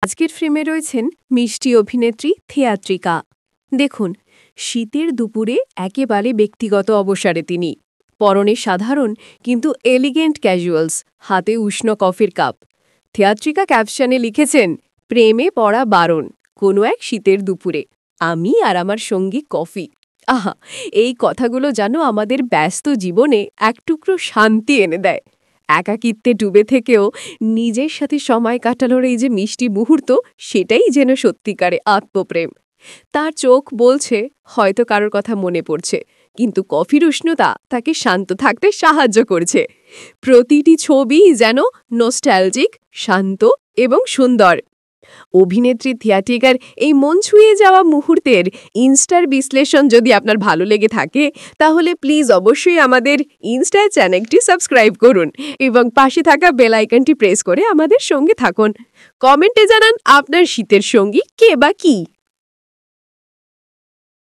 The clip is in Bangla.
আজকের ফ্রেমে রয়েছেন মিষ্টি অভিনেত্রী থিয়াত্রিকা। দেখুন, শীতের দুপুরে একেবারে ব্যক্তিগত অবসরে তিনি। পরনে সাধারণ কিন্তু এলিগেন্ট ক্যাজুয়ালস, হাতে উষ্ণ কফির কাপ। থিয়াত্রিকা ক্যাপশনে লিখেছেন, প্রেমে পড়া বারণ, কোনো এক শীতের দুপুরে আমি আর আমার সঙ্গী কফি। আহা, এই কথাগুলো যেন আমাদের ব্যস্ত জীবনে এক টুকরো শান্তি এনে দেয়। একাকিত্বে ডুবে থেকেও নিজের সাথে সময় কাটানোর এই যে মিষ্টি মুহূর্ত, সেটাই যেন সত্যিকারে আত্মপ্রেম। তার চোখ বলছে হয়তো কারোর কথা মনে পড়ছে, কিন্তু কফির উষ্ণতা তাকে শান্ত থাকতে সাহায্য করছে। প্রতিটি ছবি যেন নস্টালজিক, শান্ত এবং সুন্দর। অভিনেত্রী থিয়াত্রিকার এই মন ছুঁয়ে যাওয়া মুহূর্তের ইনস্টার বিশ্লেষণ যদি আপনার ভালো লেগে থাকে, তাহলে প্লিজ অবশ্যই আমাদের ইনস্টা চ্যানেলটি সাবস্ক্রাইব করুন এবং পাশে থাকা বেল আইকনটি প্রেস করে আমাদের সঙ্গে থাকুন। কমেন্টে জানান আপনার শীতের সঙ্গী কে বা কি।